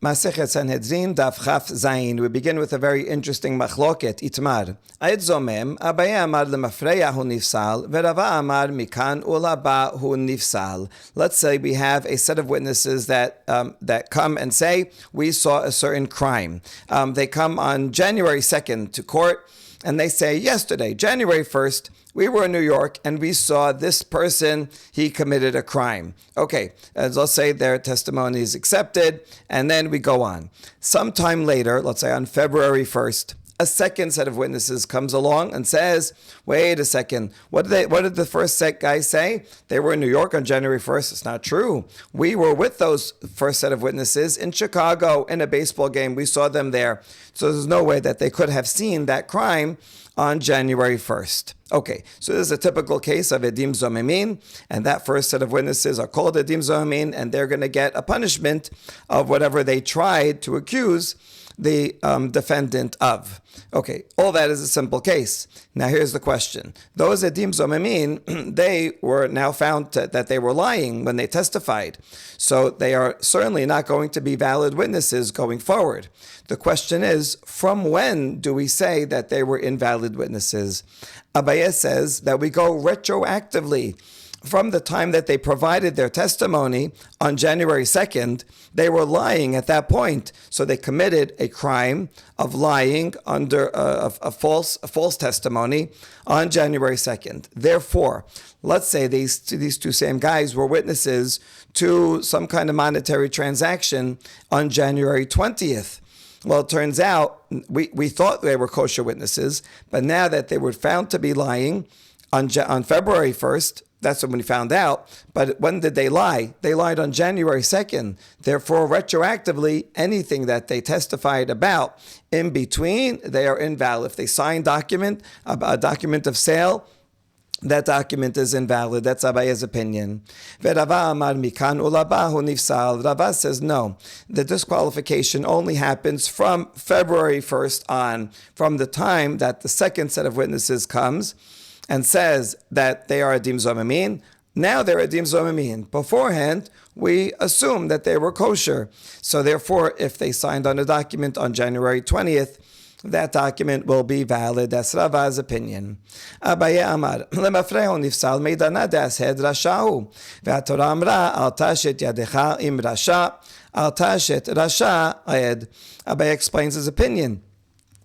Masechet Sanhedrin, Daf Chaf Zayin. We begin with a very interesting machloket, Itmar. Aed Zomem, Abaye Amar lemafreya hu nifsal, veRava Amar mikan ulaba hu nifsal. Let's say we have a set of witnesses that come and say, we saw a certain crime. They come on January 2nd to court, and they say, yesterday, January 1st, we were in New York and we saw this person, he committed a crime. Okay, let's say their testimony is accepted, and then we go on. Sometime later, let's say on February 1st, a second set of witnesses comes along and says, wait a second, what did the first set guy say? They were in New York on January 1st. It's not true. We were with those first set of witnesses in Chicago in a baseball game. We saw them there. So there's no way that they could have seen that crime on January 1st. Okay, so this is a typical case of Edim Zomemin, and that first set of witnesses are called Edim Zomemin, and they're going to get a punishment of whatever they tried to accuse the defendant of. Okay, all that is a simple case. Now here's the question. Those Edim Zomemin, they were now found that they were lying when they testified. So they are certainly not going to be valid witnesses going forward. The question is, from when do we say that they were invalid witnesses? Abaye says that we go retroactively. From the time that they provided their testimony on January 2nd, they were lying at that point. So they committed a crime of lying under a false testimony on January 2nd. Therefore, let's say these two same guys were witnesses to some kind of monetary transaction on January 20th. Well, it turns out we thought they were kosher witnesses, but now that they were found to be lying on February 1st, that's when we found out. But when did they lie? They lied on January 2nd. Therefore, retroactively, anything that they testified about in between, they are invalid. If they sign a document of sale, that document is invalid. That's Abaye's opinion. Rava Amar mikan ulaba hu nifsal. Rava says no. The disqualification only happens from February 1st on, from the time that the second set of witnesses comes and says that they are Edim Zomemin. Now they're Edim Zomemin. Beforehand, we assume that they were kosher. So therefore, if they signed on a document on January 20th, that document will be valid. That's Rava's opinion. Abaye Amar, lemafrehu nifsal meidana dashed rashahu. Ve'atorah amra al tashet yadecha im rasha, al tashet rasha ayed. Abaye explains his opinion.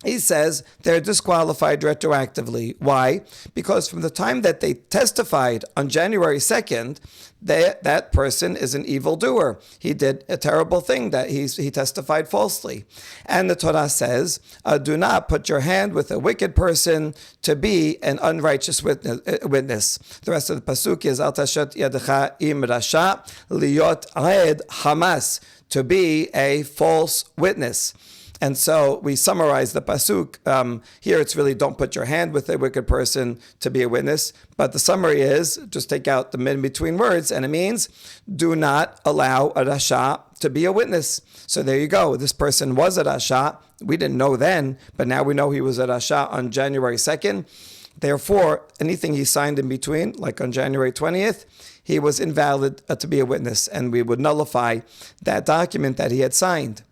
He says they're disqualified retroactively. Why? Because from the time that they testified on January 2nd, that person is an evildoer. He did a terrible thing, that he testified falsely. And the Torah says, do not put your hand with a wicked person to be an unrighteous witness. The rest of the pasuk is, Al tashet yadecha im rasha liot aed hamas, to be a false witness. And so we summarize the pasuk. Here it's really, don't put your hand with a wicked person to be a witness. But the summary is, just take out the in-between words, and it means, do not allow a rasha to be a witness. So there you go. This person was a rasha. We didn't know then, but now we know he was a rasha on January 2nd. Therefore, anything he signed in between, like on January 20th, he was invalid to be a witness, and we would nullify that document that he had signed.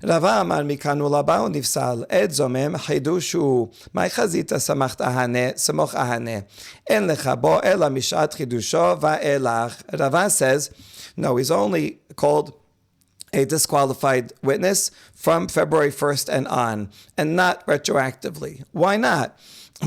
Rava Amar mikan ulaba hu nifsal ed zomem chidushu mai chazita samacht ahane samoch ahane en lecha bo ela mishat chidusho va'elach. Rava says, no, he's only called a disqualified witness from February 1st and on, and not retroactively. Why not?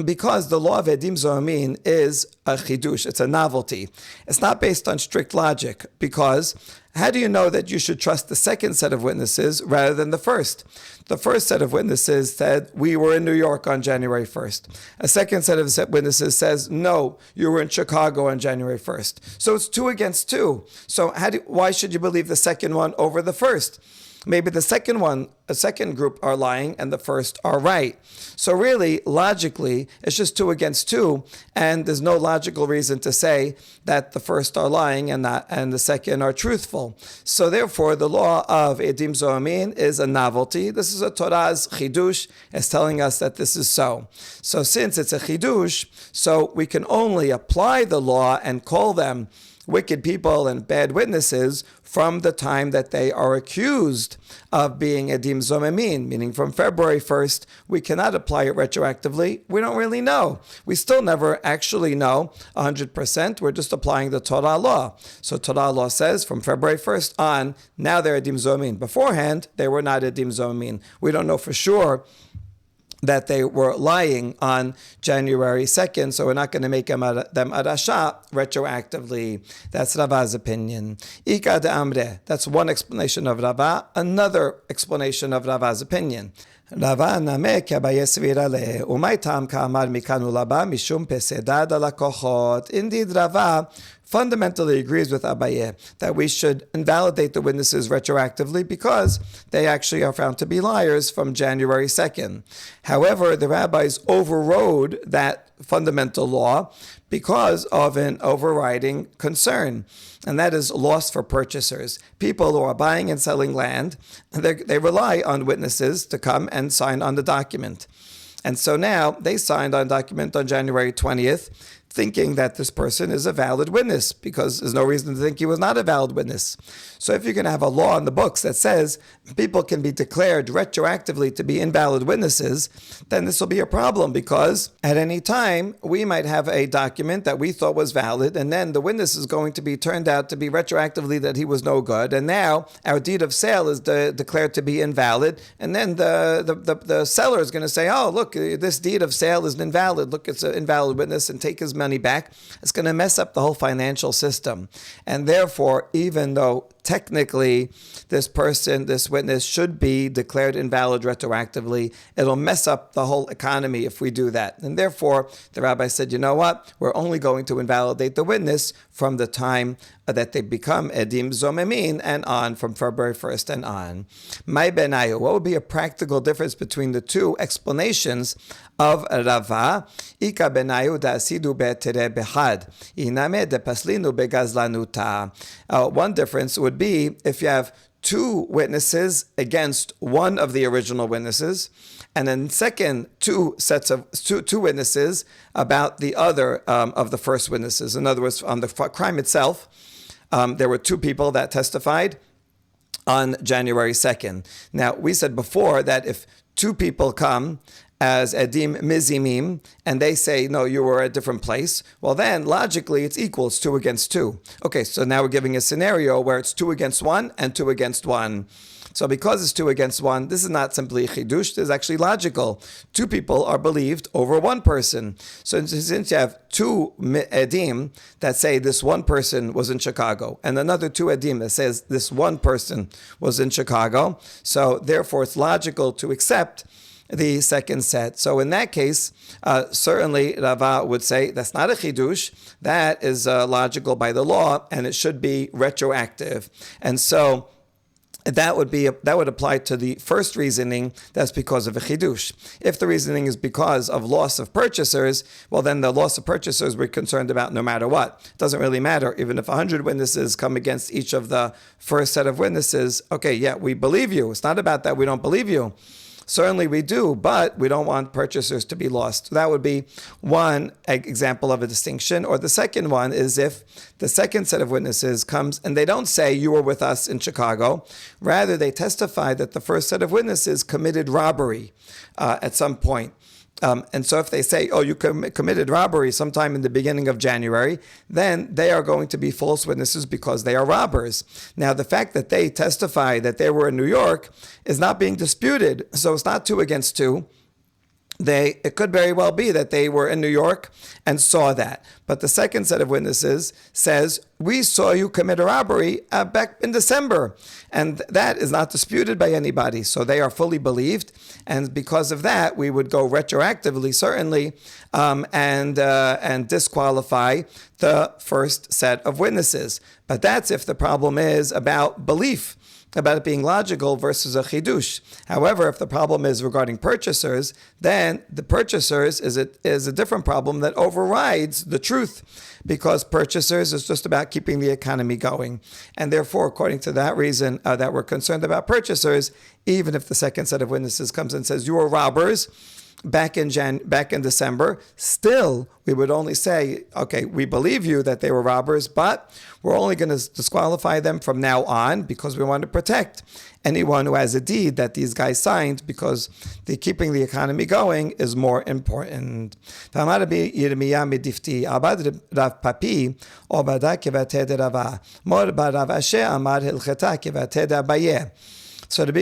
Because the law of Edim Zomemin is a chidush, it's a novelty. It's not based on strict logic, because how do you know that you should trust the second set of witnesses rather than the first? The first set of witnesses said, we were in New York on January 1st. A second set of witnesses says, no, you were in Chicago on January 1st. So it's 2 against 2. So why should you believe the second one over the first? Maybe the second group are lying and the first are right. So really, logically, it's just 2 against 2, and there's no logical reason to say that the first are lying and the second are truthful. So therefore, the law of Edim Zomemin is a novelty. This is a Torah's chidush. It's telling us that this is so. So since it's a chidush, so we can only apply the law and call them wicked people and bad witnesses from the time that they are accused of being edim zomemin, meaning from February 1st. We cannot apply it retroactively. We don't really know. We still never actually know 100%. We're just applying the Torah law. So Torah law says from February 1st on, now they're edim zomemin. Beforehand, they were not edim zomemin. We don't know for sure that they were lying on January 2nd, so we're not going to make them arasha retroactively. That's Rava's opinion. Ika de Amre, that's one explanation of Rava. Another explanation of Rava's opinion. Rava name ki Abaye svira le, umay tam ka'amar mikan ulaba mishum pesedad halakochot. Indeed, Rava fundamentally agrees with Abaye that we should invalidate the witnesses retroactively because they actually are found to be liars from January 2nd. However, the rabbis overrode that fundamental law because of an overriding concern, and that is loss for purchasers. People who are buying and selling land, they rely on witnesses to come and sign on the document. And so now they signed on a document on January 20th, thinking that this person is a valid witness because there's no reason to think he was not a valid witness. So if you're going to have a law in the books that says people can be declared retroactively to be invalid witnesses, then this will be a problem because at any time we might have a document that we thought was valid and then the witness is going to be turned out to be retroactively that he was no good, and now our deed of sale is declared to be invalid, and then the seller is going to say, oh, look, this deed of sale is invalid, look, it's an invalid witness, and take his money back. It's going to mess up the whole financial system. And therefore, even though technically this witness should be declared invalid retroactively, it'll mess up the whole economy if we do that. And therefore, the rabbi said, you know what? We're only going to invalidate the witness from the time that they become edim zomemin and on, from February 1st and on. Mai benayu, what would be a practical difference between the two explanations of Rava? Ika benayu da'asidu be'tere behad, iname de paslinu begazlanuta. One difference would be if you have two witnesses against one of the original witnesses, and then second, two witnesses about the other of the first witnesses. In other words, on the crime itself, there were two people that testified on January 2nd. Now, we said before that if two people come as edim mizimim, and they say, no, you were at a different place, well then, logically, it's equal. It's 2 against 2. Okay, so now we're giving a scenario where it's 2 against 1 and 2 against 1. So because it's 2 against 1, this is not simply chidush, this is actually logical. 2 people are believed over 1 person. So since you have 2 edim that say this 1 person was in Chicago, and another 2 edim that says this 1 person was in Chicago, so therefore it's logical to accept the second set. So in that case, certainly Rava would say that's not a chidush, that is logical by the law, and it should be retroactive. And so that would apply to the first reasoning, that's because of a chidush. If the reasoning is because of loss of purchasers, well then the loss of purchasers we're concerned about no matter what. It doesn't really matter. Even if 100 witnesses come against each of the first set of witnesses, okay, yeah, we believe you. It's not about that we don't believe you. Certainly we do, but we don't want purchasers to be lost. That would be one example of a distinction. Or the second one is if the second set of witnesses comes and they don't say you were with us in Chicago. Rather, they testify that the first set of witnesses committed robbery at some point. And so if they say, oh, you committed robbery sometime in the beginning of January, then they are going to be false witnesses because they are robbers. Now, the fact that they testify that they were in New York is not being disputed. So it's not 2 against 2. It could very well be that they were in New York and saw that. But the second set of witnesses says, we saw you commit a robbery back in December. And that is not disputed by anybody. So they are fully believed. And because of that, we would go retroactively, certainly, and disqualify the first set of witnesses. But that's if the problem is about belief, about it being logical versus a chidush. However, if the problem is regarding purchasers, then the purchasers is a different problem that overrides the truth, because purchasers is just about keeping the economy going. And therefore, according to that reason that we're concerned about purchasers, even if the second set of witnesses comes and says, you are robbers, back in December, still we would only say, okay, we believe you that they were robbers, but we're only going to disqualify them from now on because we want to protect anyone who has a deed that these guys signed, because keeping the economy going is more important. So the Rabbi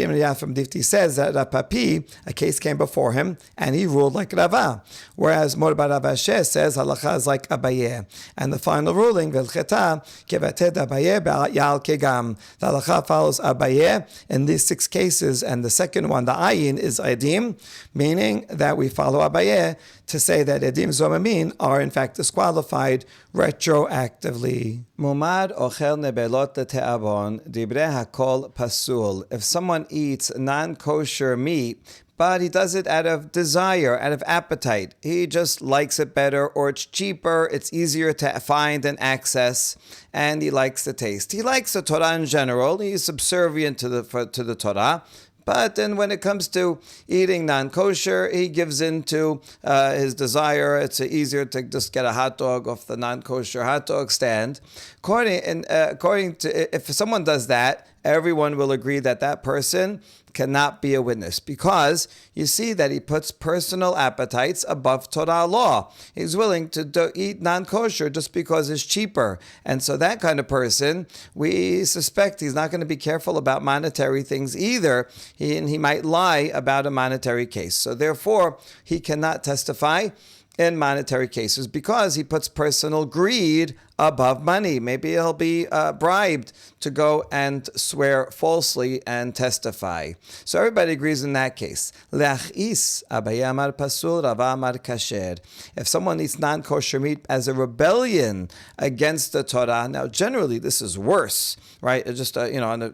Yirmiyah from Difti says that Rav Papi, a case came before him, and he ruled like Rava. Whereas Mor bar Rav Ashi says halacha is like Abaye. And the final ruling, V'ilcheta kevated Abaye be'al kegam. The halacha follows Abaye in these 6 cases, and the second one, the ayin, is edim, meaning that we follow Abaye to say that edim zomamin are in fact disqualified retroactively. Mumad ochel nebelot te'avon dibre hakol pasul. If someone eats non-kosher meat, but he does it out of desire, out of appetite, he just likes it better, or it's cheaper, it's easier to find and access, and he likes the taste. He likes the Torah in general. He's subservient to the Torah. But then when it comes to eating non-kosher, he gives in to his desire. It's easier to just get a hot dog off the non-kosher hot dog stand. According to, if someone does that, everyone will agree that that person cannot be a witness, because you see that he puts personal appetites above Torah law. He's willing to eat non-kosher just because it's cheaper. And so that kind of person, we suspect he's not going to be careful about monetary things either. He might lie about a monetary case. So therefore, he cannot testify in monetary cases because he puts personal greed above money. Maybe he'll be bribed to go and swear falsely and testify. So everybody agrees in that case. Le'achis, Abaye amar pasul, Rava amar kasher. If someone eats non-kosher meat as a rebellion against the Torah, now generally this is worse, right? It's just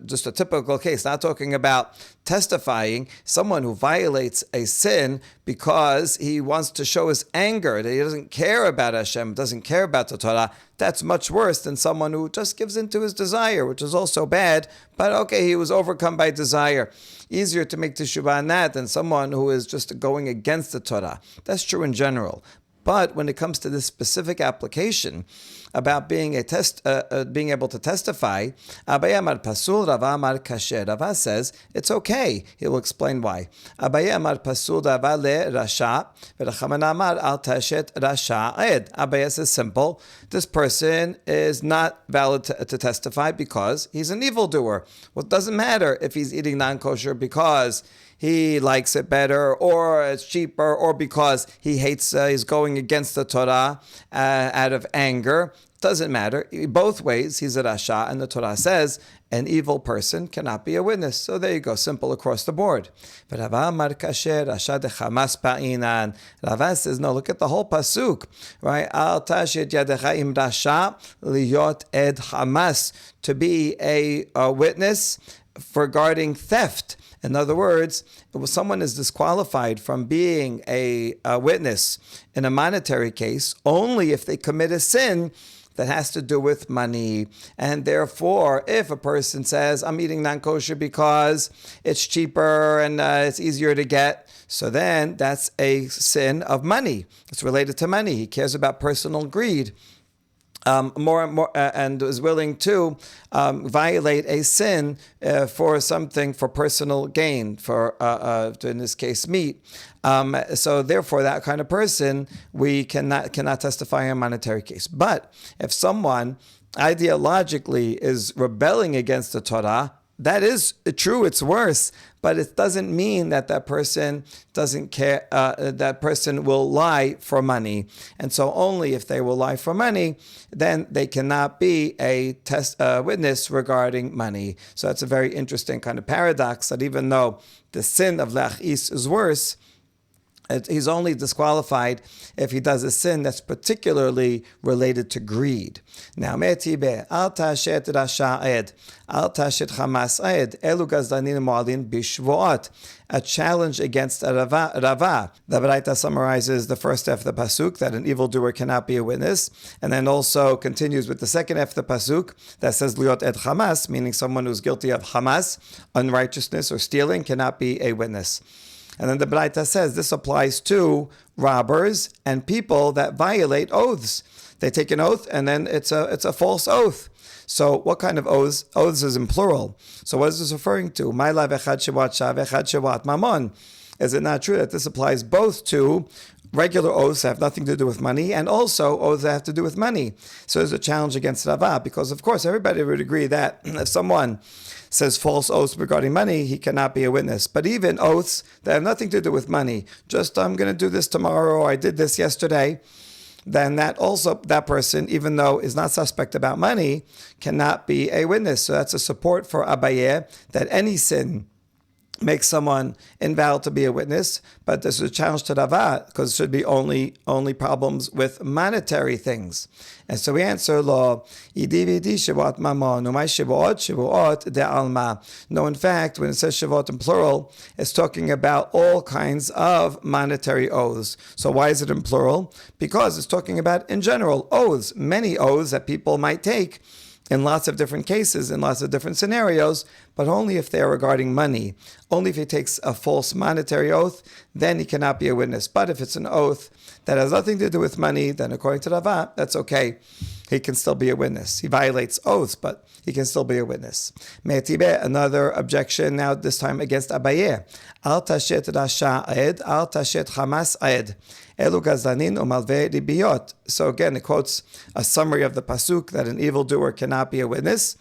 just a typical case. Not talking about testifying. Someone who violates a sin because he wants to show his anger, that he doesn't care about Hashem, doesn't care about the Torah. That's much worse than someone who just gives in to his desire, which is also bad, but okay, he was overcome by desire. Easier to make teshuvah on that than someone who is just going against the Torah. That's true in general. But when it comes to this specific application about being able to testify, Abaye amar pasul, Rava amar kasher. Rava says it's okay. He will explain why. Abaye amar pasul, Rava le rasha, v'Rachamana amar al tashet rasha ed. Abaye says simple. This person is not valid to testify because he's an evildoer. Well, it doesn't matter if he's eating non-kosher because he likes it better, or it's cheaper, or because he hates, he's going against the Torah out of anger. Doesn't matter. Both ways, he's a rasha, and the Torah says an evil person cannot be a witness. So there you go, simple across the board. But Rava amar kasher, rasha de chamas pa'inan. Rava says, no, look at the whole pasuk, right? Al tashet yadecha im rasha liyot ed hamas, to be a witness regarding theft. In other words, if someone is disqualified from being a witness in a monetary case only if they commit a sin that has to do with money. And therefore, if a person says, I'm eating non-kosher because it's cheaper and it's easier to get, so then that's a sin of money. It's related to money. He cares about personal greed. And is willing to violate a sin for something, for personal gain, for in this case meat. So therefore, that kind of person we cannot testify in a monetary case. But if someone ideologically is rebelling against the Torah, that is true, it's worse, but it doesn't mean that person doesn't care, that person will lie for money. And so only if they will lie for money, then they cannot be a witness regarding money. So that's a very interesting kind of paradox, that even though the sin of lachis is worse, he's only disqualified if he does a sin that's particularly related to greed. Now, metibe al tashet rasha ed, al tashet chamas ed, elu gazdanin moalin bishvoat. A challenge against a Rava. The Baraita summarizes the first half of the pasuk, that an evildoer cannot be a witness, and then also continues with the second half of the pasuk that says liot ed chamas, meaning someone who's guilty of hamas, unrighteousness or stealing, cannot be a witness. And then the Braita says this applies to robbers and people that violate oaths. They take an oath and then it's a false oath. So what kind of oaths? Oaths is in plural. So what is this referring to? Ma'ila v'echad shevat shah v'echad shevat mamon. Is it not true that this applies both to regular oaths that have nothing to do with money and also oaths that have to do with money? So there's a challenge against Rava because, of course, everybody would agree that if someone says false oaths regarding money, he cannot be a witness. But even oaths that have nothing to do with money, just I'm going to do this tomorrow or I did this yesterday, then that person, even though is not suspect about money, cannot be a witness. So that's a support for Abaye that any sin makes someone invalid to be a witness, but this is a challenge to Rava because it should be only problems with monetary things. And so we answer law, no, in fact, when it says Shavot in plural, it's talking about all kinds of monetary oaths. So why is it in plural? Because it's talking about, in general, oaths, many oaths that people might take in lots of different cases, in lots of different scenarios, but only if they are regarding money. Only if he takes a false monetary oath, then he cannot be a witness. But if it's an oath that has nothing to do with money, then according to Rava, that's okay. He can still be a witness. He violates oaths, but he can still be a witness. Me'etibe, another objection, now this time against Abaye. Al tashet rasha ed, al tashet hamas ed. Elu gazlanin umalve ribiyot. So again, it quotes a summary of the pasuk that an evildoer cannot be a witness,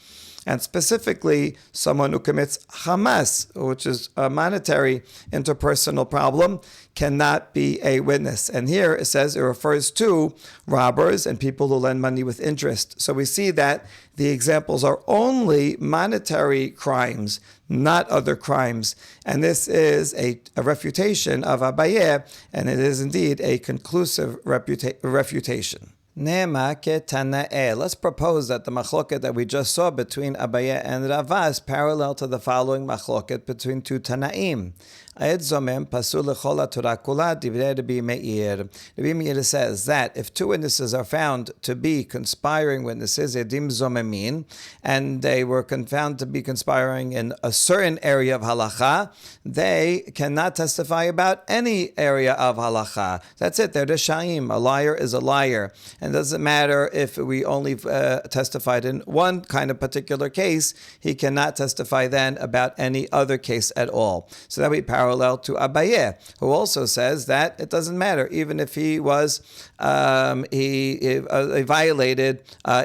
and specifically someone who commits hamas, which is a monetary interpersonal problem, cannot be a witness. And here it says it refers to robbers and people who lend money with interest. So we see that the examples are only monetary crimes, not other crimes. And this is a refutation of Abaye, and it is indeed a conclusive refutation. Let's propose that the machloket that we just saw between Abaye and Rava is parallel to the following machloket between two Tanaim. Ayed Zomem pasul lechol haTorah kula divrei Rabbi Meir. Rabbi Meir says that if two witnesses are found to be conspiring witnesses, edim zomemin, and they were found to be conspiring in a certain area of halacha, they cannot testify about any area of halacha. That's it. They're reshaim. A liar is a liar, and it doesn't matter if we only testified in one kind of particular case. He cannot testify then about any other case at all. So that we parallel to Abaye, who also says that it doesn't matter, even if he was he violated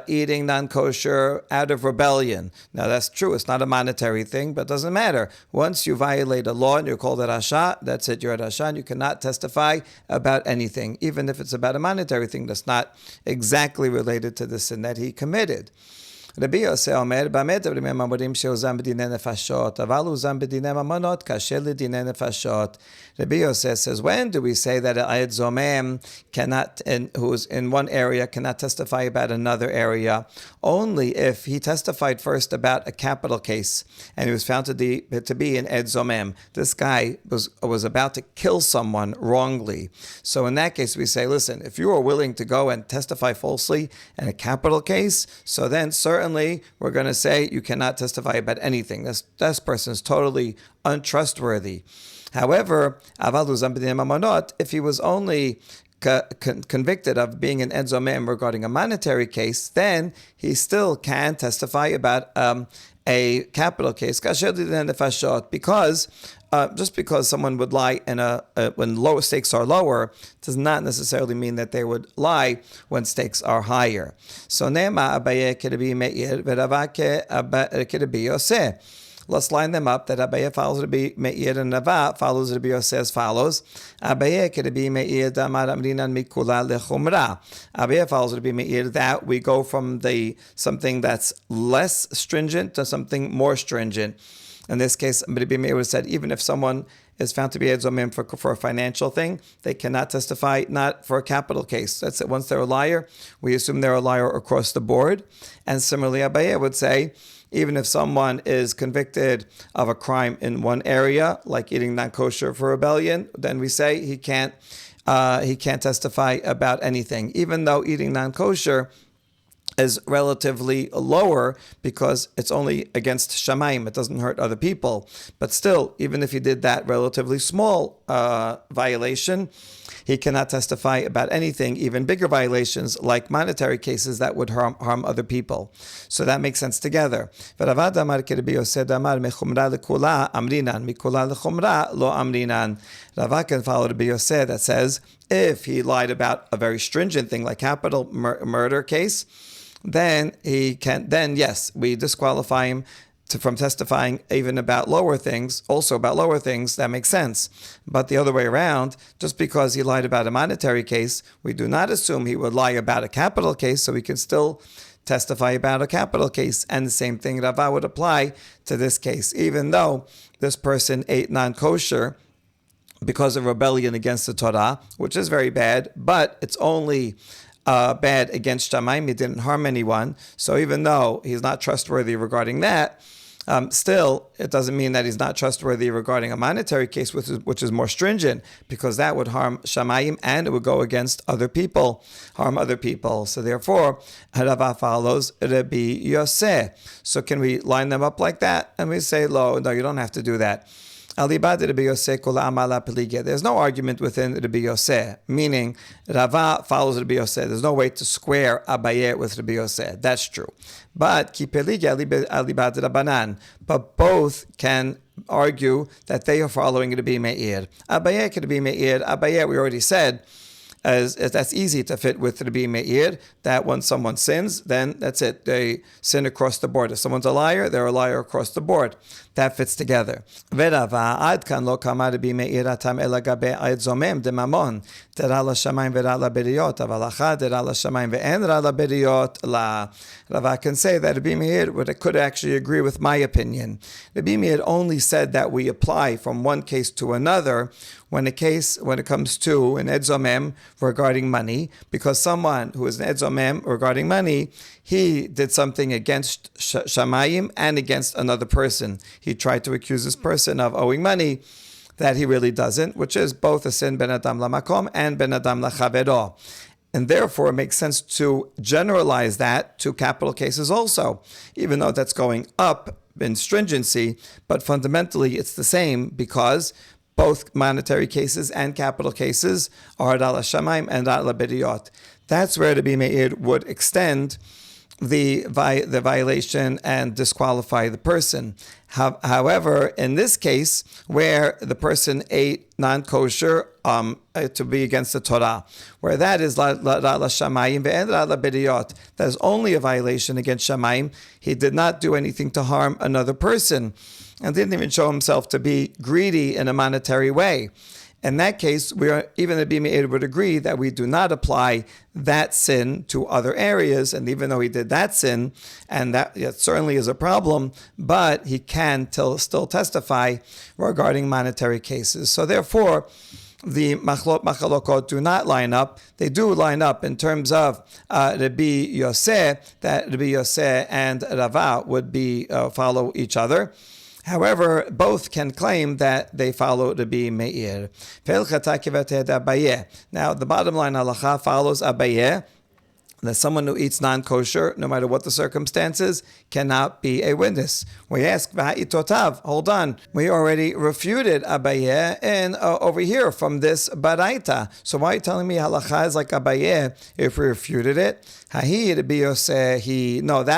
eating non-kosher out of rebellion. Now that's true; it's not a monetary thing, but it doesn't matter. Once you violate a law and you're called a rasha, that's it. You're a rasha, and you cannot testify about anything, even if it's about a monetary thing that's not exactly related to the sin that he committed. Rabbi Yosef אומר, במה דברים הם אמורים שהוזם בדיני נפשות, אבל הוזם בדיני ממונות, קשה לדיני נפשות. Rabbi Yosef says, when do we say that Ayed Zomem cannot, who's in one area, cannot testify about another area? Only if he testified first about a capital case, and he was found to be an Ayed Zomem. This guy was about to kill someone wrongly. So in that case, we say, listen, if you are willing to go and testify falsely in a capital case, so then certainly we're going to say you cannot testify about anything. This person is totally untrustworthy. However, if he was only convicted of being an Ayed Zomem regarding a monetary case, then he still can testify about a capital case, because just because someone would lie when lower stakes are lower does not necessarily mean that they would lie when stakes are higher. So Ne'ema Abaye Rabbi Meir v'Rava Rabbi Yosef. Let's line them up, that Abaye follows Rabbi Meir and Rava follows Rabbi Yosef as follows. Abaye Rabbi Meir damar amrinan mikula lechumra. Abaye follows Rabbi Meir that we go from something that's less stringent to something more stringent. In this case, Rabbi Meir said even if someone is found to be Ayed Zomem for a financial thing, they cannot testify not for a capital case. That's it. Once they're a liar, we assume they're a liar across the board. And similarly, Abaye would say, even if someone is convicted of a crime in one area, like eating non-kosher for rebellion, then we say he can't testify about anything. Even though eating non-kosher is relatively lower because it's only against Shamayim. It doesn't hurt other people. But still, even if he did that relatively small violation, he cannot testify about anything, even bigger violations like monetary cases that would harm other people. So that makes sense together. Rava can follow Rabbi Yosef that says if he lied about a very stringent thing like capital murder case, then yes, we disqualify him from testifying even about lower things, also about lower things. That makes sense. But the other way around, just because he lied about a monetary case, we do not assume he would lie about a capital case, so we can still testify about a capital case. And the same thing, Rava, would apply to this case. Even though this person ate non-kosher because of rebellion against the Torah, which is very bad, but it's only bad against Shamayim. He didn't harm anyone. So even though he's not trustworthy regarding that, still, it doesn't mean that he's not trustworthy regarding a monetary case, which is more stringent, because that would harm Shamayim and it would go against other people, harm other people. So therefore, Rava follows Rabbi Yosef. So can we line them up like that? And we say, no, you don't have to do that. There's no argument within Rabbi Yosef, meaning Rava follows Rabbi Yosef. There's no way to square Abaye with Rabbi Yosef. That's true. But but both can argue that they are following Rabbi Meir. Abaye could be Meir. Abaye, we already said, as that's easy to fit with Rabbi Meir, that when someone sins, then that's it. They sin across the board. If someone's a liar, they're a liar across the board. That fits together. Verava ad kan lo kama Rabbi Meir atam ela gabe ait zomem de mamon tera la shamayim vera la beriot aval achad tera la shamayim ve'en ra la beriot la. Rava can say that Rabbi Meir could actually agree with my opinion. Rabbi Meir only said that we apply from one case to another when it comes to an edzomem regarding money, because someone who is an edzomem regarding money, he did something against Shamayim and against another person. He tried to accuse this person of owing money that he really doesn't, which is both a sin ben adam lamakom and ben adam lachavero. And therefore, it makes sense to generalize that to capital cases also, even though that's going up in stringency, but fundamentally it's the same because both monetary cases and capital cases are Ad Al Shamayim and Ad Al Beriot. That's where Rabbi Meir would extend the violation and disqualify the person. However, in this case, where the person ate non-kosher to be against the Torah, where that is la shamayim ve'en la beriot, that is only a violation against shamayim. He did not do anything to harm another person, and didn't even show himself to be greedy in a monetary way. In that case, even the Rabbi Meir would agree that we do not apply that sin to other areas. And even though he did that sin, and that certainly is a problem, but he can still testify regarding monetary cases. So therefore, the machalokot do not line up. They do line up in terms of Rabbi Yosef, that Rabbi Yosef and Rava would follow each other. However, both can claim that they follow Rabbi Meir. Now, the bottom line halacha follows Abaye, that someone who eats non-kosher, no matter what the circumstances, cannot be a witness. We ask, hold on, we already refuted Abaye and over here from this baraita. So why are you telling me halacha is like Abaye if we refuted it? That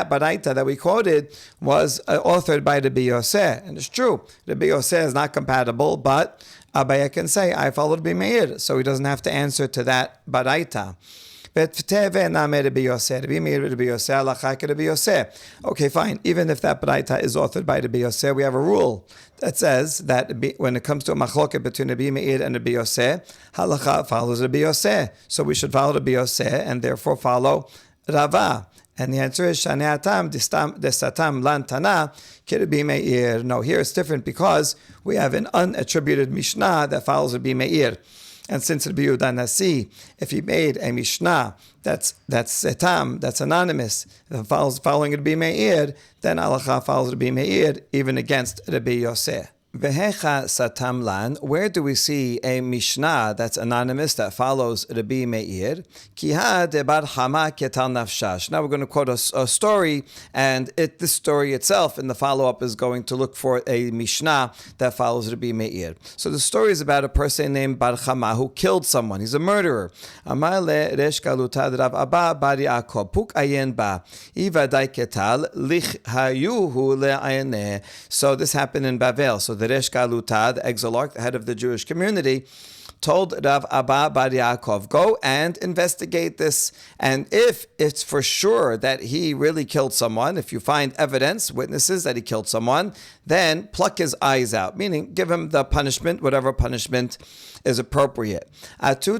baraita that we quoted was authored by Rabbi Yosef, and it's true. Rabbi Yosef is not compatible, but Abaye can say, I followed Rabbi Meir, so he doesn't have to answer to that baraita. Okay, fine. Even if that baraita is authored by Rabbi Yosef, we have a rule that says that when it comes to a machloket between Rabbi Meir and Rabbi Yosef, halacha follows Rabbi Yosef. So we should follow Rabbi Yosef and therefore follow Rava. And the answer is Shaneatam desatam lantana Rabbi Meir. No, here it's different because we have an unattributed Mishnah that follows Rabbi Meir. And since Rabbi Yehuda Nasi, if he made a Mishnah that's setam, that's anonymous, following Rabbi Meir, then halacha follows Rabbi Meir even against Rabbi Yosef. Vehecha satamlan, where do we see a Mishnah that's anonymous that follows Rabbi Meir? Kiha de bar Hama ketal nafshash. Now we're going to quote a story, and this story itself in the follow-up is going to look for a Mishnah that follows Rabbi Meir. So the story is about a person named Bar Hama who killed someone. He's a murderer. Amar le resh galutad Rav Abba bar Yaakov puk ayen ba ivadai ketal lich hayuhu le'ayne. So this happened in Bavel. So the Resh Galuta, the exilarch, the head of the Jewish community, told Rav Abba bar Yaakov, go and investigate this, and if it's for sure that he really killed someone, if you find evidence, witnesses that he killed someone, then pluck his eyes out, meaning give him the punishment, whatever punishment is appropriate. Two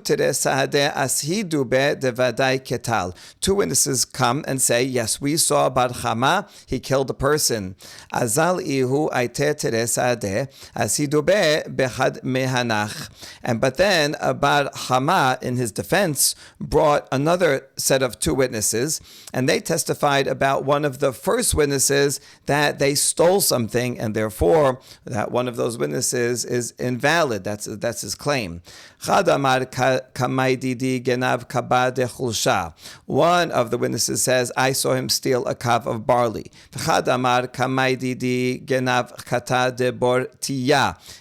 witnesses come and say, yes, we saw Bar Hama, he killed a person. Azal ihu aite teresade asidube behad mehanach. But then Bar Hama, in his defense, brought another set of two witnesses, and they testified about one of the first witnesses that they stole something, and therefore that one of those witnesses is invalid. That's his claim. One of the witnesses says, I saw him steal a kav of barley.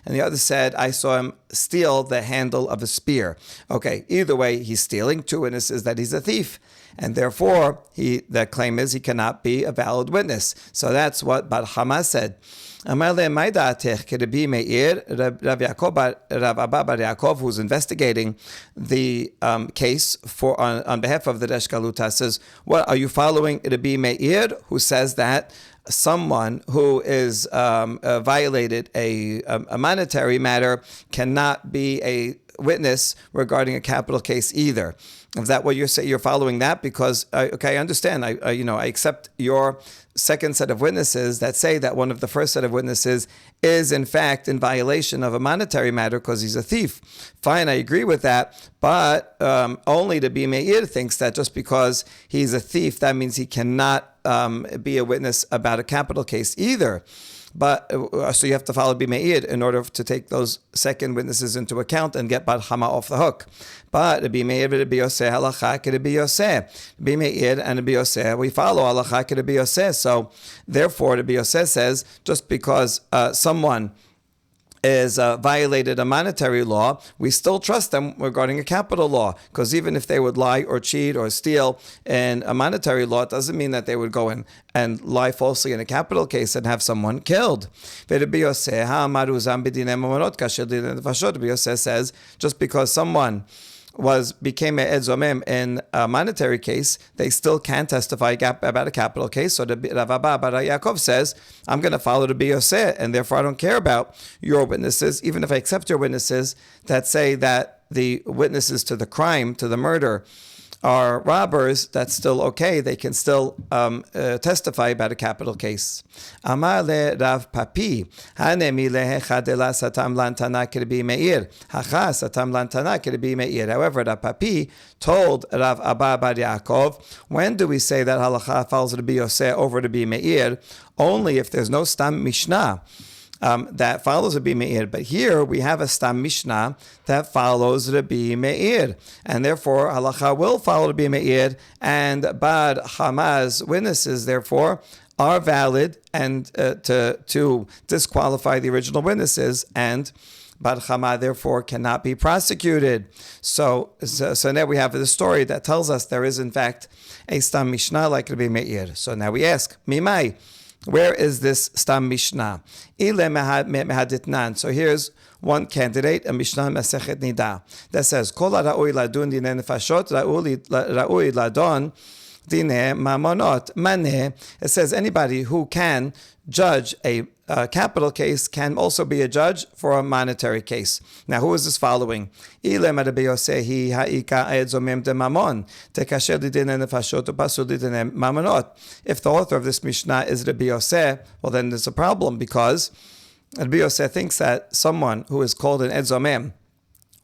And the other said, I saw him steal the handle of a spear. Okay, either way, he's stealing. Two witnesses that he's a thief. And therefore, the claim is he cannot be a valid witness. So that's what Bar Hama said. Rav Abba bar Yaakov, who's investigating the case on behalf of the Resh Galuta, says, "What are you following Rabbi Meir, who says that someone who is violated a monetary matter cannot be a witness regarding a capital case either?" Is that what you're saying? You're following that? Because, I understand. I accept your second set of witnesses that say that one of the first set of witnesses is, in fact, in violation of a monetary matter because he's a thief. Fine, I agree with that. But only Rabbi Meir thinks that just because he's a thief, that means he cannot be a witness about a capital case either. But so you have to follow Rabbi Meir in order to take those second witnesses into account and get Bar Hama off the hook. But Rabbi Meir and Rabbi Yosef, halacha Rabbi Yosef. Rabbi Meir and Rabbi Yosef, we follow halacha Rabbi Yosef. So therefore, Rabbi Yosef says just because someone is violated a monetary law, we still trust them regarding a capital law, because even if they would lie or cheat or steal in a monetary law, it doesn't mean that they would go in and lie falsely in a capital case and have someone killed. Rabbi Yosef says, just because someone became a edzomem in a monetary case, they still can testify about a capital case. So Rav Abba bar Yaakov says, I'm going to follow Rabbi Yosef, and therefore I don't care about your witnesses, even if I accept your witnesses that say that the witnesses to the crime, to the murder, are robbers. That's still okay. They can still testify about a capital case. Amar le Rav Papi, hanemi lehecha de la satam lantana kirbi meir, hacha satam lantana kirbi meir. However, Rav Papi told Rav Abba bar Yaakov, when do we say that halacha follows Rabbi Yosef over Rabbi Meir? Only if there's no stam mishnah that follows Rabbi Meir. But here we have a stam mishnah that follows Rabbi Meir, and therefore halacha will follow Rabbi Meir, and Bar Hama's witnesses therefore are valid and to disqualify the original witnesses, and Bar Hama therefore cannot be prosecuted. So now we have the story that tells us there is in fact a stam mishnah like Rabbi Meir. So now we ask, Mimai, where is this stam mishnah? So here's one candidate, a mishnah Masechet Nida, that says, Kol ra'ui ladun dine nefashot, ra'ui ladon dine mamonot. Maneh, it says anybody who can judge a capital case can also be a judge for a monetary case. Now, who is this following? If the author of this Mishnah is Rabbi Yosef, well, then there's a problem, because Rabbi Yosef thinks that someone who is called an edzomem,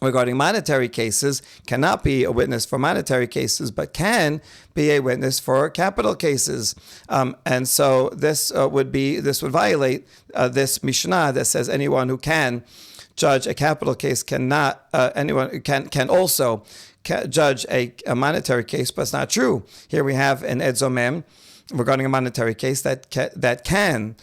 regarding monetary cases cannot be a witness for monetary cases, but can be a witness for capital cases. And so this would violate this Mishnah that says anyone who can judge a capital case cannot, anyone can also judge a monetary case, but it's not true. Here we have an Ed Zomem regarding a monetary case that can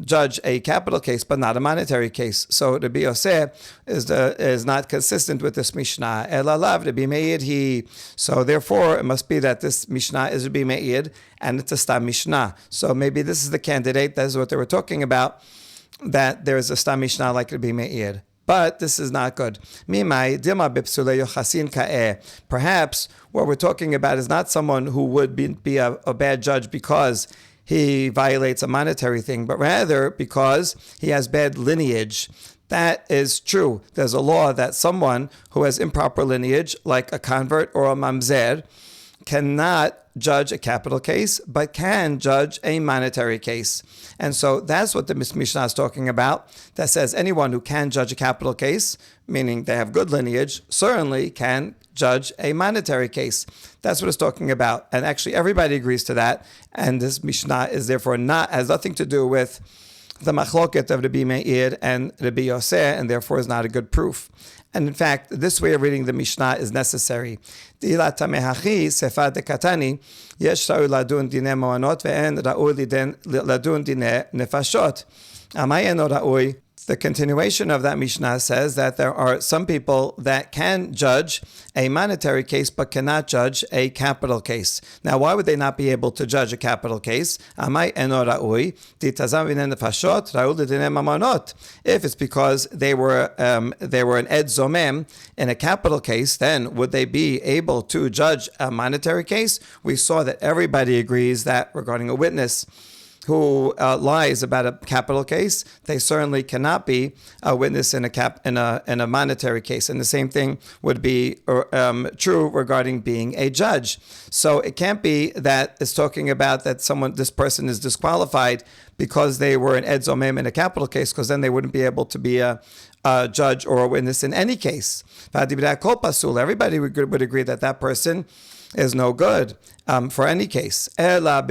judge a capital case, but not a monetary case. So Rabbi Yosef is not consistent with this Mishnah. Elalav Rabbi Meir he. So therefore, it must be that this Mishnah is Rabbi Meir and it's a Stam Mishnah. So maybe this is the candidate. That is what they were talking about. That there is a Stam Mishnah like Rabbi Meir. But this is not good. Perhaps what we're talking about is not someone who would be a bad judge because he violates a monetary thing, but rather because he has bad lineage. That is true. There's a law that someone who has improper lineage, like a convert or a mamzer, cannot judge a capital case, but can judge a monetary case. And so that's what the Mishnah is talking about, that says anyone who can judge a capital case, meaning they have good lineage, certainly can judge a monetary case. That's what it's talking about. And actually everybody agrees to that. And this Mishnah is therefore has nothing to do with the machloket of Rabbi Meir and Rabbi Yosef, and therefore is not a good proof. And in fact, this way of reading the Mishnah is necessary. The continuation of that Mishnah says that there are some people that can judge a monetary case but cannot judge a capital case. Now, why would they not be able to judge a capital case? If it's because they were an Ed Zomem in a capital case, then would they be able to judge a monetary case? We saw that everybody agrees that regarding a witness who lies about a capital case, they certainly cannot be a witness in a monetary case. And the same thing would be true regarding being a judge. So it can't be that it's talking about that this person is disqualified because they were an Ed Zomem in a capital case, because then they wouldn't be able to be a judge or a witness in any case. Everybody would agree that that person is no good for any case. Rather,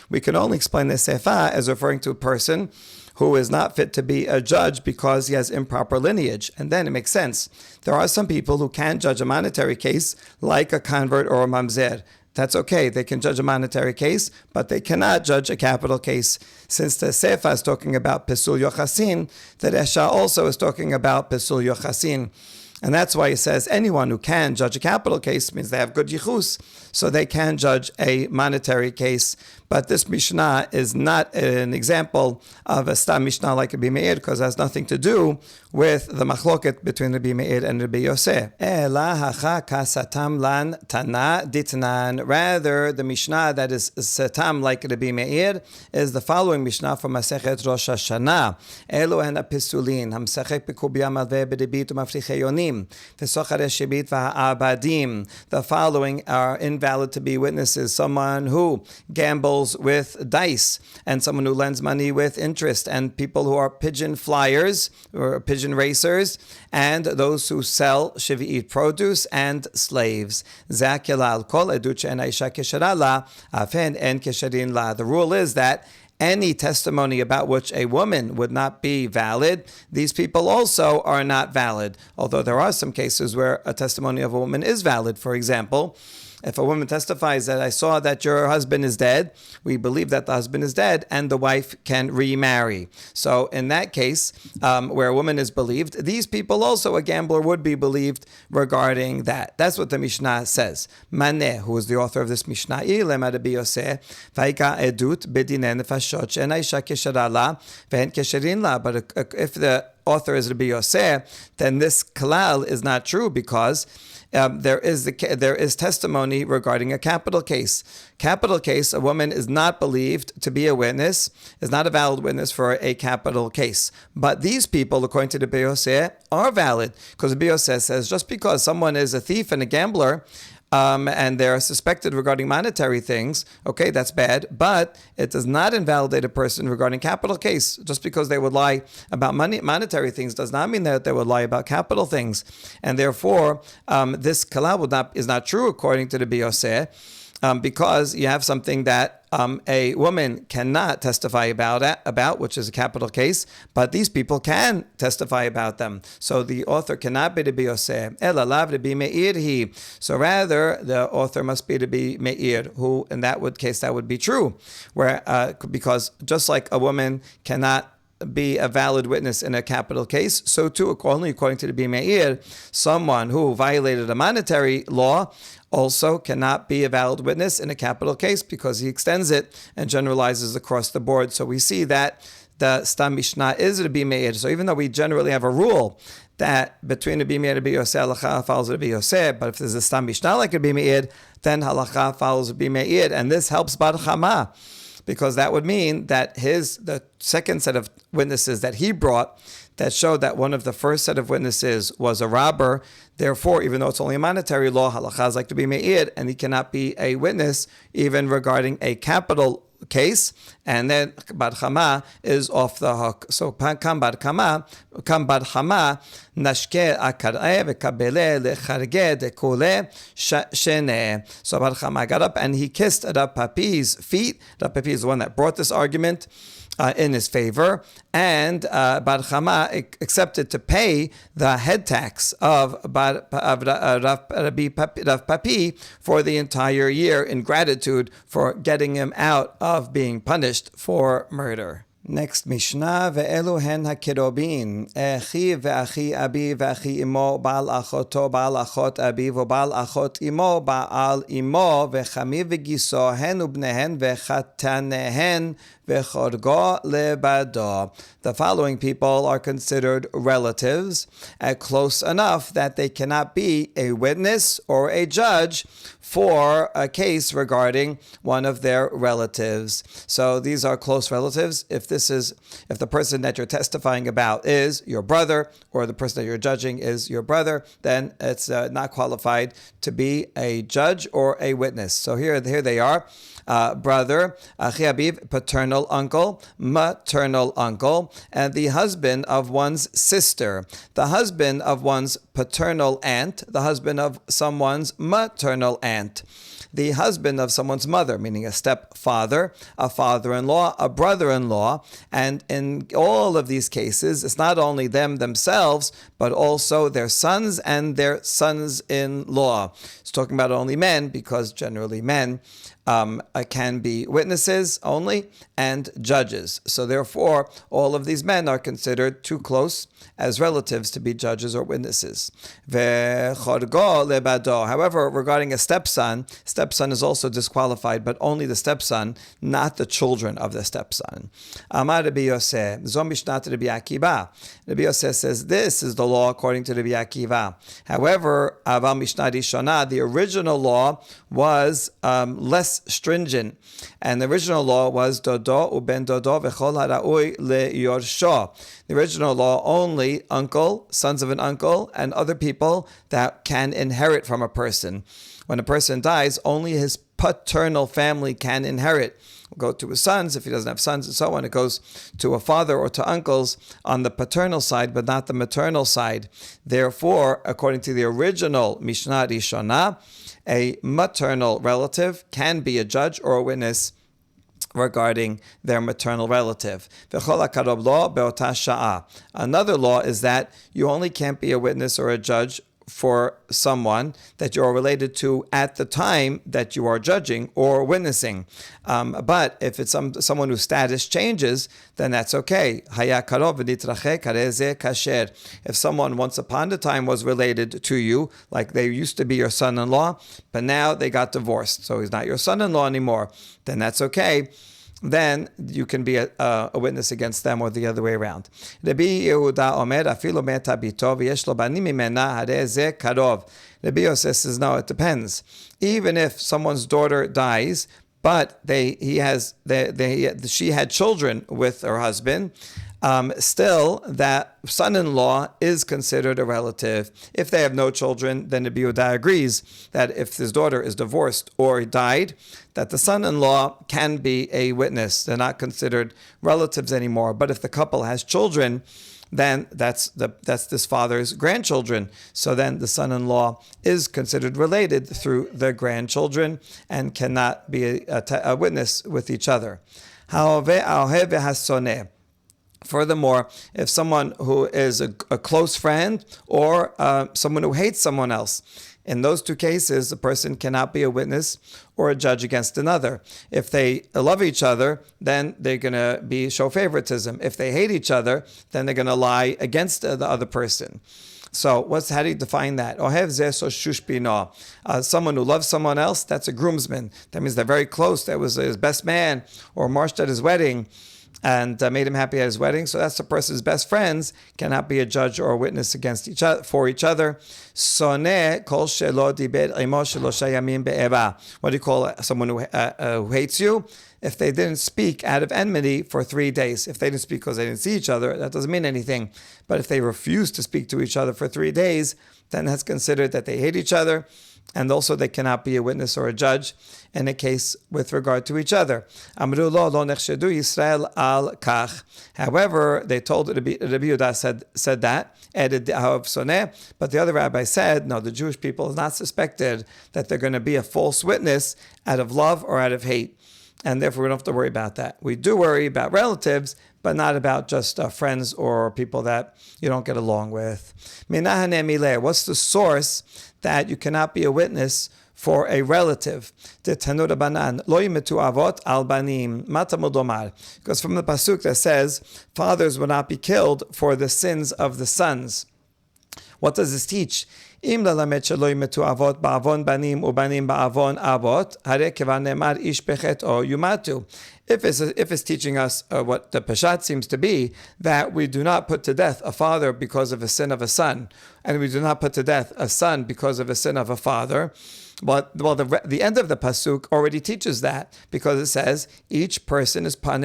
we can only explain the sefa as referring to a person who is not fit to be a judge because he has improper lineage. And then it makes sense. There are some people who can judge a monetary case like a convert or a mamzer. That's okay. They can judge a monetary case, but they cannot judge a capital case. Since the Sefa is talking about Pesul Yochasin, the Resha also is talking about Pesul Yochasin. And that's why he says anyone who can judge a capital case means they have good yichus, so they can judge a monetary case. But this Mishnah is not an example of a Stam Mishnah like Rabbi Meir, because it has nothing to do with the machloket between Rabbi Meir and Rabbi Yosef. Rather, the Mishnah that is satam like Rabbi Meir is the following Mishnah from Masechet Rosh Hashanah. Elu hen apisulin, hamsechek b'kubya malveh b'debit u'mafrichei yonim, v'sochar eshibit v'ha'abadim. The following are invalid to be witnesses: someone who gambles with dice, and someone who lends money with interest, and people who are pigeon flyers or pigeon racers, and those who sell shivi'it produce, and slaves. The rule is that any testimony about which a woman would not be valid, these people also are not valid. Although there are some cases where a testimony of a woman is valid. For example, if a woman testifies that I saw that your husband is dead, we believe that the husband is dead and the wife can remarry. So in that case, where a woman is believed, these people also, a gambler would be believed regarding that. That's what the Mishnah says. Maneh, who is the author of this Mishnah, but if the author is Rabbi Yosef, then this klal is not true, because there is testimony regarding a capital case. Capital case, a woman is not believed to be a witness, is not a valid witness for a capital case. But these people, according to the Rabbi Yosef, are valid, because the Rabbi Yosef says just because someone is a thief and a gambler, and they're suspected regarding monetary things, okay, that's bad, but it does not invalidate a person regarding capital case. Just because they would lie about monetary things does not mean that they would lie about capital things. And therefore, this kala is not true according to the Biyoseh, because you have something that a woman cannot testify about, which is a capital case, but these people can testify about them. So the author cannot be the Biyoseh, ela lav Rabbi Meir he. So rather, the author must be the Rabbi Meir, who in that case that would be true, where because just like a woman cannot be a valid witness in a capital case, so too, only according to the Rabbi Meir, someone who violated a monetary law also cannot be a valid witness in a capital case, because he extends it and generalizes across the board. So we see that the Stam Mishnah is Rabbi Meir. So even though we generally have a rule that between Rabbi Meir and Rabbi Yosef, halacha follows Rabbi Yosef, but if there's a Stam Mishnah like Rabbi Meir, then halacha follows Rabbi Meir, and this helps Bar Chama, because that would mean that the second set of witnesses that he brought that showed that one of the first set of witnesses was a robber. Therefore, even though it's only a monetary law, halacha is like to be me'ir, and he cannot be a witness even regarding a capital case, and then Bar Chama is off the hook. So kam Bar Chama, nashke akar'e v'kabele lecharge dekule shene. So Bar Chama got up and he kissed Rav Papi's feet. Rav Papi is the one that brought this argument in his favor, and Bar Chama accepted to pay the head tax of Rav Papi for the entire year in gratitude for getting him out of being punished for murder. Next Mishnah, ve'elu hen hakirobin, echi ve'achi abi ve'achi imo, ba'al achoto, ba'al achot abi, ve'ba'al achot imo, ba'al imo, ve'chami ve'giso, hen ubnehen ve'chatanehen, ve'chorgo lebado. The following people are considered relatives, close enough that they cannot be a witness or a judge for a case regarding one of their relatives. So these are close relatives. If the person that you're testifying about is your brother, or the person that you're judging is your brother, then it's not qualified to be a judge or a witness. So here they are. Brother, Achi Abiv, paternal uncle, maternal uncle, and the husband of one's sister, the husband of one's paternal aunt, the husband of someone's maternal aunt, the husband of someone's mother, meaning a stepfather, a father-in-law, a brother-in-law. And in all of these cases, it's not only them themselves, but also their sons and their sons-in-law. It's talking about only men, because generally men can be witnesses only and judges. So therefore, all of these men are considered too close as relatives to be judges or witnesses. However, regarding a stepson is also disqualified, but only the stepson, not the children of the stepson. Amar Rabbi Yosef, Zo Mishnat Rabbi Akiva. Rabbi Yosef says this is the law according to Rabbi Akiva. However, Aval Mishnah Rishonah, the original law was less stringent, and the original law was dodo uben dodo v'chol hara'ui leyorsho. The original law only uncle, sons of an uncle, and other people that can inherit from a person. When a person dies, only his paternal family can inherit. Go to his sons if he doesn't have sons, and so on. It goes to a father or to uncles on the paternal side, but not the maternal side. Therefore, according to the original Mishnah Rishonah, a maternal relative can be a judge or a witness regarding their maternal relative. Another law is that you only can't be a witness or a judge for someone that you are related to at the time that you are judging or witnessing. But if it's someone whose status changes, then that's okay. If someone once upon a time was related to you, like they used to be your son-in-law, but now they got divorced, so he's not your son-in-law anymore, then that's okay. Then you can be a witness against them, or the other way around. Rabbi Yehuda Omer, afilu meta bito v'yesh lo banim mimena harei ze karov. Rabbi Yosef says, no, it depends. Even if someone's daughter dies, but she had children with her husband, still that son-in-law is considered a relative. If they have no children, then the Yehuda agrees that if his daughter is divorced or died, that the son-in-law can be a witness. They're not considered relatives anymore. But if the couple has children, then that's this father's grandchildren. So then the son-in-law is considered related through the grandchildren and cannot be a witness with each other. Furthermore, if someone who is a close friend or someone who hates someone else, in those two cases, a person cannot be a witness or a judge against another. If they love each other, then they're going to show favoritism. If they hate each other, then they're going to lie against the other person. So how do you define that? Someone who loves someone else, that's a groomsman. That means they're very close. That was his best man, or marched at his wedding and made him happy at his wedding. So that's the person's best friends, cannot be a judge or a witness against each other for each other. What do you call someone who hates you? If they didn't speak out of enmity for 3 days. If they didn't speak because they didn't see each other, that doesn't mean anything. But if they refuse to speak to each other for 3 days, then that's considered that they hate each other. And also they cannot be a witness or a judge in a case with regard to each other. However, they told Rabbi Yehuda said that, added but the other rabbi said, no, the Jewish people is not suspected that they're going to be a false witness out of love or out of hate. And therefore we don't have to worry about that. We do worry about relatives, but not about just friends or people that you don't get along with. What's the source that you cannot be a witness for a relative? Because from the pasuk that says, fathers will not be killed for the sins of the sons. What does this teach? If it's teaching us what the Peshat seems to be, that we do not put to death a father because of a sin of a son, and we do not put to death a son because of a sin of a father. The end of the pasuk already teaches that, because it says each person is put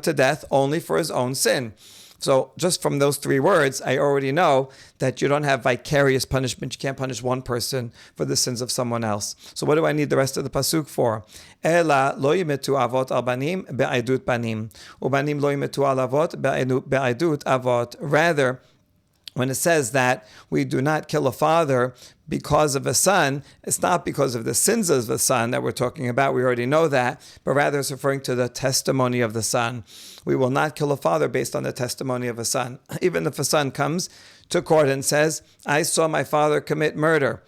to death only for his own sin. So just from those 3 words, I already know that you don't have vicarious punishment. You can't punish one person for the sins of someone else. So what do I need the rest of the pasuk for? Ela lo yimetu avot al banim be'edut banim, ubanim lo yimetu al avot be'edut avot. Rather, when it says that we do not kill a father because of a son, it's not because of the sins of the son that we're talking about. We already know that, but rather it's referring to the testimony of the son. We will not kill a father based on the testimony of a son. Even if a son comes to court and says, I saw my father commit murder,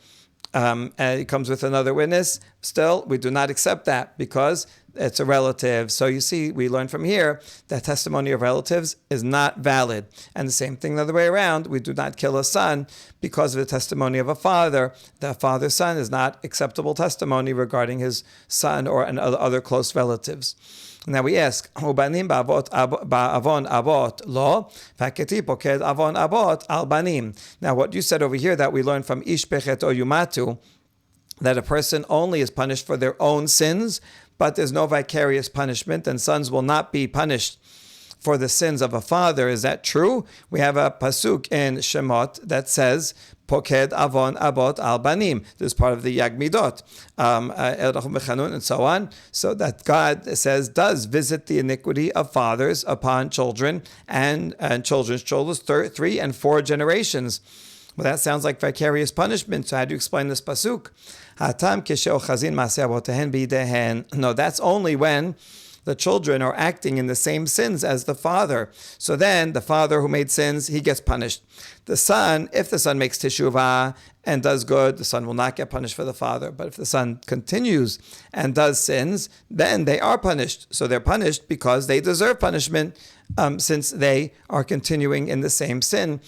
and he comes with another witness, still, we do not accept that because it's a relative. So you see, we learn from here that testimony of relatives is not valid. And the same thing the other way around, we do not kill a son because of the testimony of a father. The father's son is not acceptable testimony regarding his son or other close relatives. Now we ask, Ubanim ba'avon avot lo, faketi poked avon avot al banim. Now what you said over here that we learned from ish pechet o yumatu, that a person only is punished for their own sins, but there's no vicarious punishment, and sons will not be punished for the sins of a father. Is that true? We have a pasuk in Shemot that says, Poked avon abot al banim. This is part of the Yagmidot, and so on. So that God says, does visit the iniquity of fathers upon children and children's children, 3 and 4 generations. Well, that sounds like vicarious punishment. So how do you explain this pasuk? No, that's only when the children are acting in the same sins as the father. So then the father who made sins, he gets punished. The son, if the son makes teshuvah and does good, the son will not get punished for the father. But if the son continues and does sins, then they are punished. So they're punished because they deserve punishment, since they are continuing in the same sin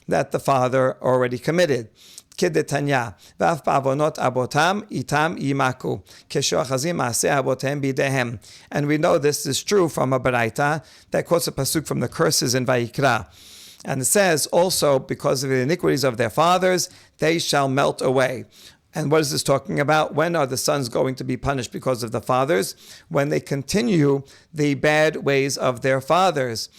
that the father already committed. Kedetanya, v'af ba'avonot abotam itam yimaku, keshoachazim ma'aseh abotem bidehem. And we know this is true from a baraita that quotes a pasuk from the curses in Vayikra. And it says also, because of the iniquities of their fathers, they shall melt away. And what is this talking about? When are the sons going to be punished because of the fathers? When they continue the bad ways of their fathers.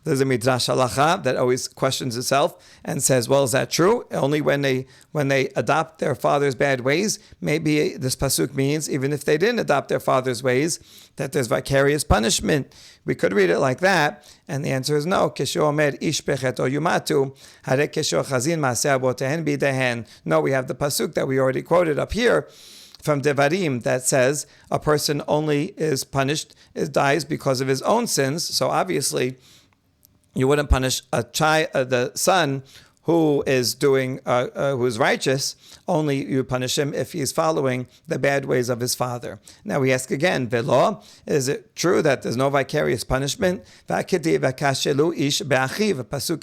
There's a midrash halacha that always questions itself and says, well, is that true? Only when they adopt their father's bad ways, maybe this pasuk means even if they didn't adopt their father's ways, that there's vicarious punishment. We could read it like that, and the answer is no. No, we have the pasuk that we already quoted up here from Devarim that says a person only is punished, dies because of his own sins. So obviously, you wouldn't punish the son who is who is righteous. Only you punish him if he's following the bad ways of his father. Now we ask again, Velo, is it true that there's no vicarious punishment? Pasuk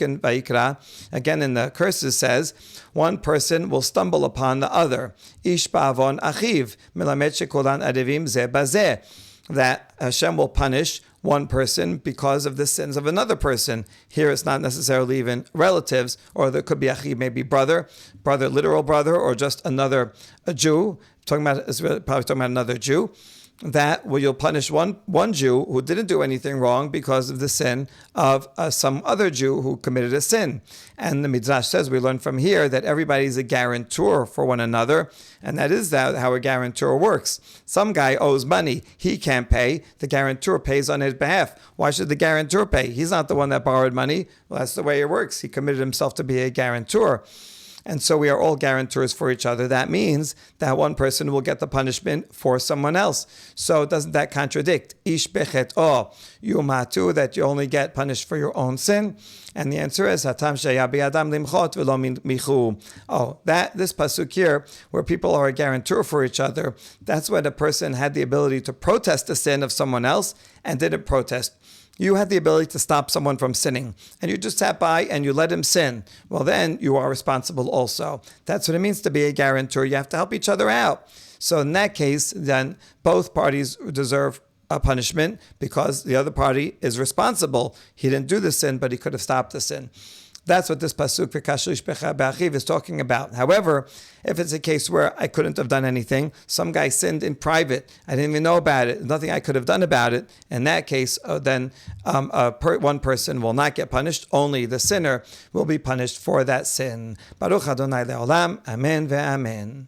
in Vayikra, again in the curses says, one person will stumble upon the other. Ish ba'avon achiv, melamed shekolan adivim ze bazeh. That Hashem will punish one person because of the sins of another person. Here it's not necessarily even relatives, or there could be achi, maybe brother, literal brother, or just a Jew. Probably talking about another Jew. That you'll punish one Jew who didn't do anything wrong because of the sin of some other Jew who committed a sin. And the Midrash says, we learn from here that everybody's a guarantor for one another, and that is how a guarantor works. Some guy owes money, he can't pay, the guarantor pays on his behalf. Why should the guarantor pay? He's not the one that borrowed money. Well, that's the way it works. He committed himself to be a guarantor. And so we are all guarantors for each other. That means that one person will get the punishment for someone else. So doesn't that contradict? Ish bechet yumatu, that you only get punished for your own sin? And the answer is hatam shaya bi'adam limchot v'lo michu. This pasuk here, where people are a guarantor for each other, that's when a person had the ability to protest the sin of someone else and didn't protest. You had the ability to stop someone from sinning, and you just sat by and you let him sin. Well, then you are responsible also. That's what it means to be a guarantor. You have to help each other out. So in that case, then both parties deserve a punishment because the other party is responsible. He didn't do the sin, but he could have stopped the sin. That's what this pasuk v'kashush becha b'achiv is talking about. However, if it's a case where I couldn't have done anything, some guy sinned in private, I didn't even know about it, nothing I could have done about it, in that case, then one person will not get punished, only the sinner will be punished for that sin. Baruch Adonai le'olam, amen ve'amen.